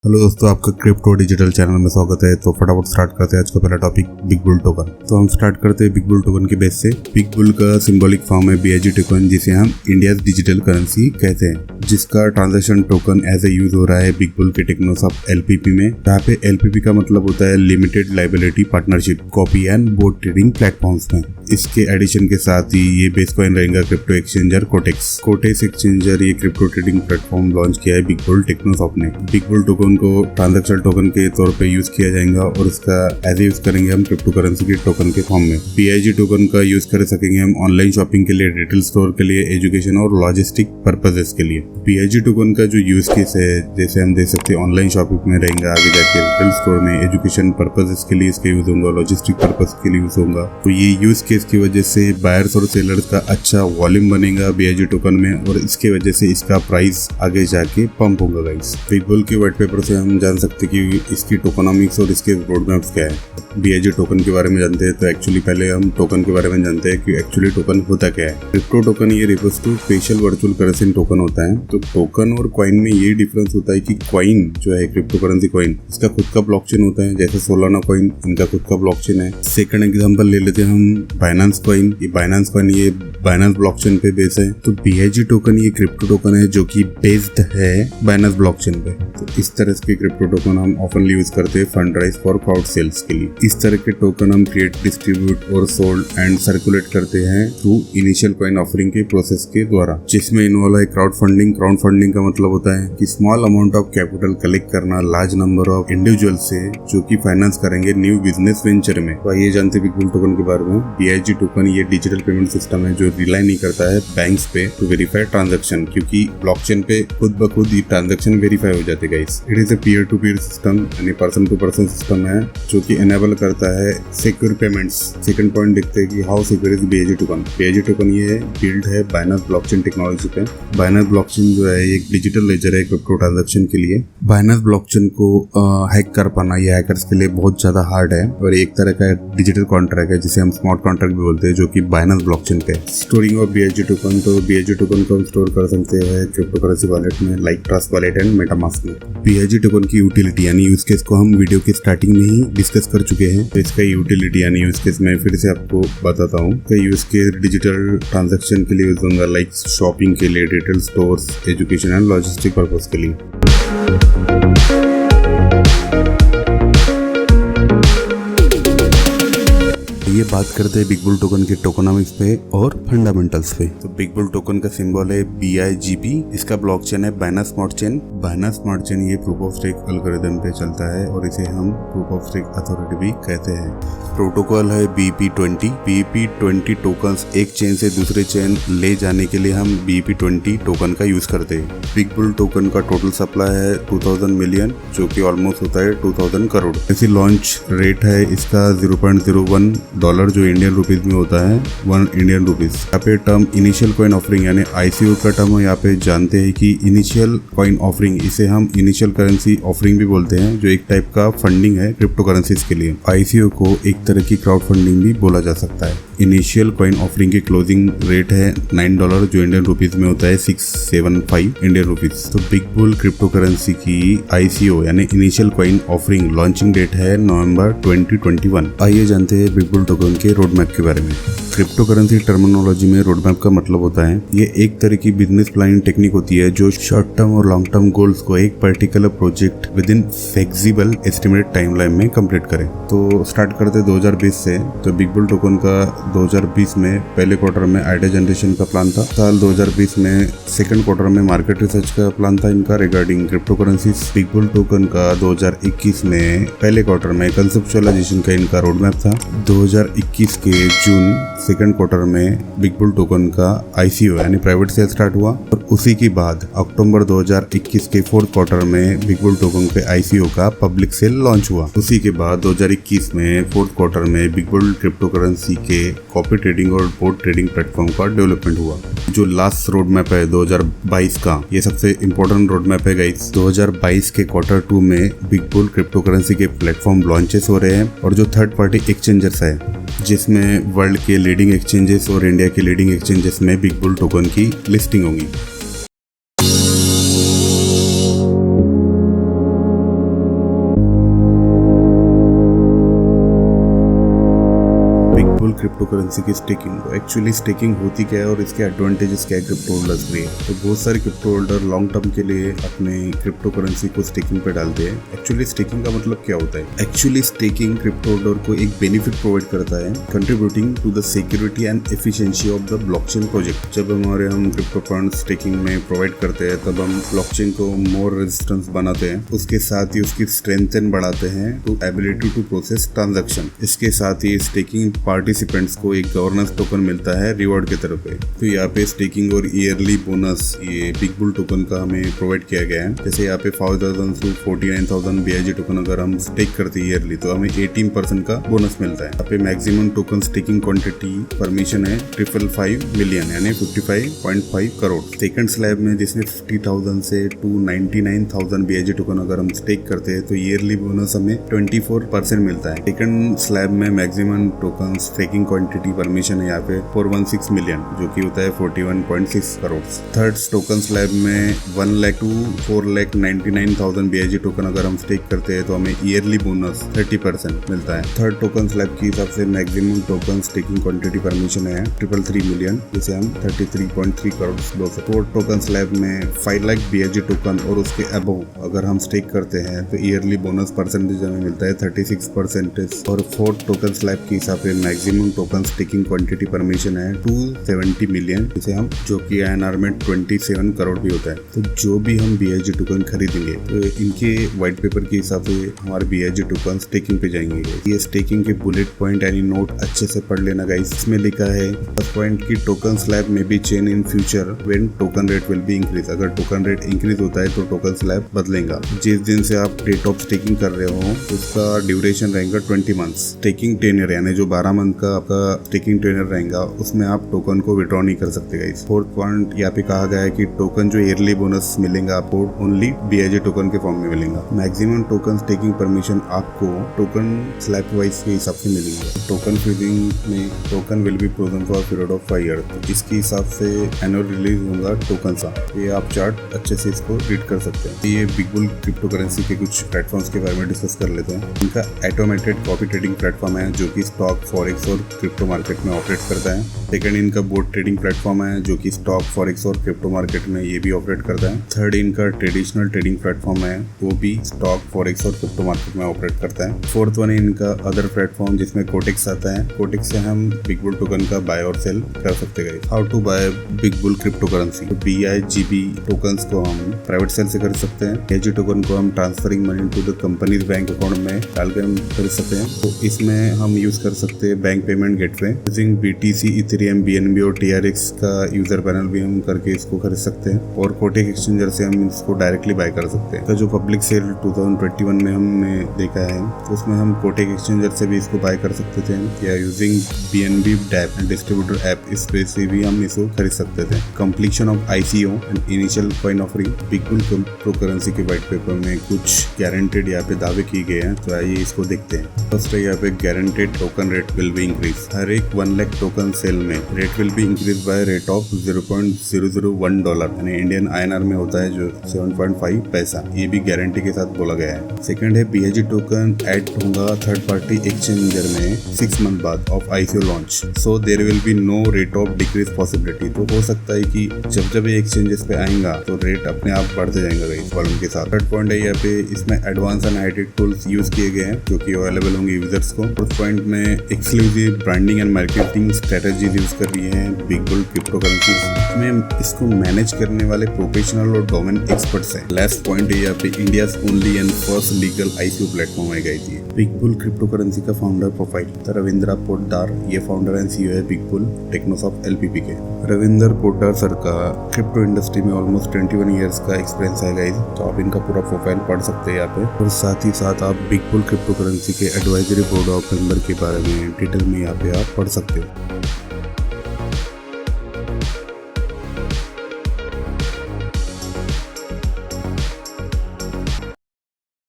Hello दोस्तों, आपका crypto digital channel में स्वागत है। तो फटाफट स्टार्ट करते हैं आज का पहला टॉपिक, बिग बुल टोकन। तो हम स्टार्ट करते हैं बिग बुल टोकन के बेस से। बिग बुल का सिंबॉलिक फॉर्म है BIG टोकन, जिसे हम इंडिया डिजिटल करेंसी कहते हैं, जिसका transaction token as a use हो रहा है बिग बुल के टेक्नोसॉफ्ट LPP में। यहाँ पे LPP का मतलब होता है limited liability partnership, copy and boat trading platforms में। इसके एडिशन के साथ ही ये बेस कॉइन रहेगा क्रिप्टो एक्सचेंजर कोटेक्स एक्सचेंजर। ये क्रिप्टो ट्रेडिंग प्लेटफॉर्म लॉन्च किया है बिग बुल टेक्नोसॉफ्ट ने। बिग बुल टोकन को ट्रांजैक्शन टोकन के तौर पे यूज किया जाएगा और इसका एज यूज करेंगे हम क्रिप्टो करेंसी के टोकन के फॉर्म में। BIG टोकन का यूज कर सकेंगे हम ऑनलाइन शॉपिंग के लिए, रिटेल स्टोर के लिए, एजुकेशन और लॉजिस्टिक पर्पजेस के लिए। BIG टोकन का जो यूज केस है, जैसे हम देख सकते हैं ऑनलाइन शॉपिंग में रहेंगे, आगे जाके रिटेल स्टोर में, एजुकेशन पर्पजेस के लिए इसका यूज होगा, लॉजिस्टिक पर्पज के लिए यूज होगा। तो ये यूज केस की वजह से बायर्स और सेलर्स का अच्छा वॉल्यूम बनेगा BIG टोकन में, और इसके वजह से इसका प्राइस आगे जाके पंप होगा गाइस। बिग बुल के व्हाइट पेपर से हम जान सकते हैं कि इसकी टोकनॉमिक्स और इसके रोडमैप्स क्या है। BIG टोकन के बारे में जानते हैं तो एक्चुअली पहले हम टोकन के बारे में जानते हैं कि एक्चुअली टोकन होता क्या है। क्रिप्टो टोकन ये refers to special virtual currency token होता है। तो टोकन और कॉइन में ये डिफरेंस होता है कि कॉइन जो है क्रिप्टो करेंसी कॉइन, इसका खुद का ब्लॉकचेन होता है, जैसे सोलाना कॉइन इनका खुद का ब्लॉकचेन है। सेकंड एग्जांपल ले लेते हैं हम बाइनेंस कॉइन। ये बाइनेंस कॉइन ये बाइनेंस ब्लॉकचेन पे बेस है। तो BIG टोकन ये क्रिप्टो टोकन है जो कि बेस्ड है बाइनेंस ब्लॉकचेन पे। तो इस तरह के क्रिप्टो टोकन हम ऑफनली यूज करते हैं fund raise for crowd sales के लिए। इस तरह के टोकन हम क्रिएट, डिस्ट्रीब्यूट और सोल्ड एंड सर्कुलेट करते हैं थ्रू इनिशियल कॉइन ऑफरिंग के प्रोसेस के द्वारा, जिसमें इन्वॉल्व है क्राउड फंडिंग। क्राउड फंडिंग का मतलब होता है कि small amount of capital collect करना लार्ज नंबर ऑफ इंडिविजुअल से, जो कि फाइनेंस करेंगे न्यू बिजनेस वेंचर में। तो आइए जानते बिग बुल टोकन के बारे में। BIG टोकन ये डिजिटल पेमेंट सिस्टम है जो रिलाई नहीं करता है बैंक्स पे टू वेरीफाई ट्रांजैक्शन, क्योंकि ब्लॉकचेन पे खुद ब खुद ये ट्रांजैक्शन वेरीफाई हो जाते guys. It is a peer to peer system, यानी पर्सन टू पर्सन सिस्टम है, जो कि एनेबल करता है सिक्योर पेमेंट्स। सेकंड पॉइंट देखते हैं कि how secure is BIG token. BIG token ये बिल्ड है बाइनेंस ब्लॉकचेन टेक्नोलॉजी पे। बाइनेंस ब्लॉकचेन जो है एक डिजिटल लेजर है क्रिप्टो ट्रांजैक्शन के लिए। बाइनेंस ब्लॉकचेन को हैक कर पाना ये हैकर्स के लिए बहुत ज्यादा हार्ड है, और एक तरह का डिजिटल कॉन्ट्रैक्ट है जिसे हम स्मार्ट कॉन्ट्रैक्ट भी बोलते हैं, जो कि बाइनेंस ब्लॉकचेन पे। स्टोरिंग ऑफ BIG टोकन, तो BIG टोकन को हम स्टोर कर सकते हैं क्रिप्टो करेंसी वॉलेट में, like trust wallet and MetaMask में। BIG टोकन की यूटिलिटी यानी यूज केस को हम वीडियो के स्टार्टिंग में ही डिस्कस कर चुके हैं। तो इसका यूटिलिटी यानी यूज केस मैं फिर से आपको बताता हूँ। तो यूज केस डिजिटल ट्रांजैक्शन के लिए यूज होगा, लाइक शॉपिंग के लिए, retail stores, education and logistic purpose के लिए। ये बात करते हैं बिग बुल टोकन के टोकनॉमिक्स पे और फंडामेंटल्स पे। तो बिग बुल टोकन का सिंबल है BIGP। इसका ब्लॉकचेन है Binance smart chain. Binance smart chain ये प्रूफ ऑफ स्टेक एल्गोरिथम पे चलता है, और इसे हम प्रूफ ऑफ स्टेक अथॉरिटी भी कहते हैं। प्रोटोकॉल है BEP20। BEP20 टोकन्स एक चेन से दूसरे चेन ले जाने के लिए हम BEP20 टोकन का यूज करते हैं। बिग बुल टोकन का टोटल सप्लाई है 2000 मिलियन, जो कि ऑलमोस्ट होता है 2000 करोड़। इसी लॉन्च रेट है इसका $0.01, जो इंडियन रुपीज में होता है 1 इंडियन रुपीज। यहाँ पे टर्म इनिशियल कॉइन ऑफरिंग यानी ICO का टर्म यहाँ पे जानते हैं कि इनिशियल कॉइन ऑफरिंग, इसे हम इनिशियल करेंसी ऑफरिंग भी बोलते हैं, जो एक टाइप का फंडिंग है क्रिप्टो करेंसीज के लिए। ICO को एक तरह की क्राउड फंडिंग भी बोला जा सकता है। इनिशियल कॉइन ऑफरिंग की क्लोजिंग रेट है $9, जो इंडियन रुपीज में होता है 675 इंडियन रुपीज। तो बिग बुल क्रिप्टो करेंसी की ICO यानी initial coin offering launching date है नवंबर 2021। आइए जानते हैं बिग बुल टोकन के रोडमैप के बारे में। क्रिप्टो करेंसी टर्मिनोलॉजी में रोडमैप का मतलब होता है ये एक तरह की बिजनेस प्लानिंग टेक्निक होती है जो शॉर्ट टर्म और लॉन्ग टर्म गोल्स को एक particular project with in flexible estimated timeline में कंप्लीट करें। तो स्टार्ट करते 2020 से। तो बिग बुल टोकन का 2020 में पहले क्वार्टर में आइडिया जनरेशन का प्लान था। साल 2020 में सेकंड क्वार्टर में मार्केट रिसर्च का प्लान था इनका regarding crypto currency. Big bull token का 2021 में पहले क्वार्टर में कंसेप्चुअलाइजेशन का इनका रोडमैप था। 2021 के जून सेकंड क्वार्टर में बिग बुल टोकन का ICO यानी प्राइवेट सेल स्टार्ट हुआ, और उसी के बाद अक्टूबर 2021 के फोर्थ क्वार्टर में बिग बुल टोकन के ICO का पब्लिक सेल लॉन्च हुआ। उसी के बाद 2021 में फोर्थ क्वार्टर में बिग बुल क्रिप्टो करेंसी के कॉपी ट्रेडिंग और बोट ट्रेडिंग प्लेटफॉर्म का डेवलपमेंट हुआ। जो लास्ट रोड मैप है 2022 का, ये सबसे इम्पोर्टेंट रोड मैप है गाइस। 2022 के क्वार्टर 2 में बिग बुल क्रिप्टो करेंसी के प्लेटफॉर्म लॉन्चेस हो रहे हैं, और जो थर्ड पार्टी एक्सचेंजर्स है, जिसमें वर्ल्ड के लीडिंग एक्सचेंजेस और इंडिया के लीडिंग एक्सचेंजेस में बिग बुल टोकन की लिस्टिंग होगी। बुल क्रिप्टो करेंसी की स्टेकिंग। तो एक्चुअली स्टेकिंग होती क्या है और इसके एडवांटेजेस क्या है क्रिप्टो होल्डर्स के लिए। तो बहुत सारे क्रिप्टो होल्डर लॉन्ग टर्म के लिए अपने क्रिप्टो करेंसी को स्टेकिंग पे डालते हैं। एक्चुअली स्टेकिंग का मतलब क्या होता है? एक्चुअली स्टेकिंग क्रिप्टो होल्डर को एक बेनिफिट प्रोवाइड करता है, contributing to the security and efficiency of the blockchain project. जब हम क्रिप्टो फंड स्टेकिंग में प्रोवाइड करते हैं तब हम ब्लॉकचेन को मोर रेजिस्टेंस बनाते हैं, उसके साथ ही उसकी स्ट्रेंथ बढ़ाते हैं to ability to process transaction. इसके साथ ही स्टेकिंग पार्टिसिपेंट्स को एक गवर्नेंस टोकन मिलता है रिवॉर्ड की तरफ पे। तो यहाँ पे स्टेकिंग और ईयरली बोनस ये बिग बुल टोकन का हमें प्रोवाइड किया गया है। जैसे यहाँ पे 5000 to 49,000 BIG टोकन अगर हम स्टेक करते हैं ईयरली तो हमें 18% का बोनस मिलता है। यहाँ पे maximum token staking quantity permission है 555 मिलियन यानी 55.5 करोड़। सेकंड स्लैब में जिसमें 50,000 से 299,000 BIG टोकन अगर हम स्टेक करते हैं तो ईयरली बोनस हमें 24% मिलता है। सेकंड स्लैब में maximum token staking quantity permission है यहाँ पे 416 मिलियन जो कि होता है 41.6 करोड़। थर्ड टोकन स्लैब में 1 लाख to 4,99,000 BIG टोकन अगर हम स्टेक करते हैं तो हमें ईयरली बोनस 30% मिलता है। थर्ड टोकन स्लैब की हिसाब से maximum token staking quantity permission है 333 मिलियन जिसे हम 33.3 करोड़ बोल सकते। फोर्थ टोकन स्लैब में 5 लाख BIG टोकन और उसके अबव अगर हम स्टेक करते हैं तो ईयरली बोनस परसेंटेज हमें मिलता है 36%। और फोर्थ टोकन स्लैब के हिसाब से maximum token staking quantity permission है 270 मिलियन जिसे हम जो कि INR में 27 करोड़ भी होता है। तो जो भी हम BIG टोकन खरीदेंगे तो इनके व्हाइट पेपर के हिसाब से हमारे BIG टोकन स्टेकिंग पे जाएंगे। ये स्टेकिंग के बुलेट पॉइंट यानी नोट अच्छे से पढ़ लेना गाइस। इसमें लिखा है फर्स्ट पॉइंट की टोकन स्लैब में B change in future when token rate will be increase. अगर टोकन रेट इंक्रीज होता है तो टोकन स्लैब बदलेगा। जिस दिन से आप डेट ऑफ स्टेकिंग कर रहे हो उसका ड्यूरेशन रहेगा 20 मंथ्स। स्टेकिंग टेन्योर यानी जो 12 मंथ का आपका स्टेकिंग टेन्योर रहेगा उसमें आप टोकन को विड्रॉ नहीं कर सकते गाइस। फोर्थ पॉइंट यहाँ पे कहा गया है कि टोकन जो ईयरली बोनस मिलेगा आपको ओनली BIG टोकन के फॉर्म में मिलेगा। मैक्सिमम टोकन स्टेकिंग परमिशन आपको टोकन स्लैब वाइज के हिसाब से मिलेंगे। टोकन फ्रीजिंग में token will be frozen for period of 5 year. तो इसके हिसाब से एनुअल रिलीज होगा टोकन सा। ये आप चार्ट अच्छे से इसको रीड कर सकते हैं। ये बिग बुल क्रिप्टो करेंसी के कुछ प्लेटफॉर्म्स के बारे में डिस्कस कर लेते हैं। इनका ऑटोमेटेड कॉपी ट्रेडिंग प्लेटफॉर्म है जो कि स्टॉक फॉरेक्स और क्रिप्टो मार्केट में ऑपरेट करता है। सेकंड इनका बोट ट्रेडिंग प्लेटफॉर्म है जो कि स्टॉक फॉरेक्स और क्रिप्टो मार्केट में ये भी ऑपरेट करता है। थर्ड इनका ट्रेडिशनल ट्रेडिंग प्लेटफॉर्म है वो भी स्टॉक फॉरेक्स और क्रिप्टो मार्केट में ऑपरेट करता है। फोर्थ वन इनका अदर प्लेटफॉर्म जिसमें कोटेक्स आता है। कोटेक्स से हम बिग बुल टोकन का बाय और सेल कर सकते हैं। How to buy big bull crypto currency. BIGB tokens को हम प्राइवेट सेल से कर सकते हैं। BIG टोकन को हम transferring money to the companies bank account में डालकर हम कर सकते हैं। तो इसमें हम यूज कर सकते हैं bank payment gateway using BTC, Ethereum, BNB और TRX का यूजर पैनल भी हम करके इसको खरीद सकते हैं। और कोटेक एक्सचेंजर से हम इसको डायरेक्टली बाय कर सकते हैं। तो जो पब्लिक सेल 2021 में हमने देखा है उसमें हम कोटेक एक्सचेंजर से भी इसको बाय कर सकते थे या using BNB dapp distributor app इस पे से भी हम इसको खरीद सकते थे। Completion of ICO and initial coin offering. Big bull crypto currency के व्हाइट पेपर में कुछ गारंटेड यहाँ पे दावे किए गए हैं तो आइए इसको देखते हैं। फर्स्ट है यहाँ पे guaranteed token rate will be increase. हर एक 1 लाख टोकन सेल में rate will be increase by rate of $0.001 यानी इंडियन INR में होता है जो 7.5 पैसा। ये भी गारंटी के साथ बोला गया है। सेकंड है BIG टोकन ऐड होगा थर्ड पार्टी एक्सचेंजर में 6 मंथ बाद of ICO launch. So there will be no rate of decrease possibility. तो हो सकता है कि जब ये एक्सचेंजेस पे आएगा तो रेट अपने आप बढ़ते जाएंगे इस कॉलम के साथ। थर्ड पॉइंट है यहाँ पे इसमें advance and high-tech tools use किए गए हैं जो कि अवेलेबल होंगे यूजर्स को। फोर्थ पॉइंट में exclusive branding and marketing strategies use कर रही है बिग बुल क्रिप्टो करेंसी में। इसको मैनेज करने वाले प्रोफेशनल और डोमेन एक्सपर्ट्स हैं। लास्ट पॉइंट है यहाँ पे India's only and first legal ICO platform है गाइस। ये बिग बुल क्रिप्टो करेंसी का फाउंडर प्रोफाइल रविंद्र पोद्दार, ये फाउंडर एंड CEO है बिग बुल टेक्नोसॉफ्ट LPP के। रविंद्र पोद्दार सर का क्रिप्टो इंडस्ट्री में ऑलमोस्ट 21 ईयर्स का एक्सपीरियंस है गाइस। तो आप इनका पूरा प्रोफाइल पढ़ सकते हैं यहाँ पे। और साथ ही साथ आप बिग बुल क्रिप्टो करेंसी के एडवाइजरी बोर्ड ऑफ मेंबर के बारे में डिटेल में यहाँ पे आप पढ़ सकते हो।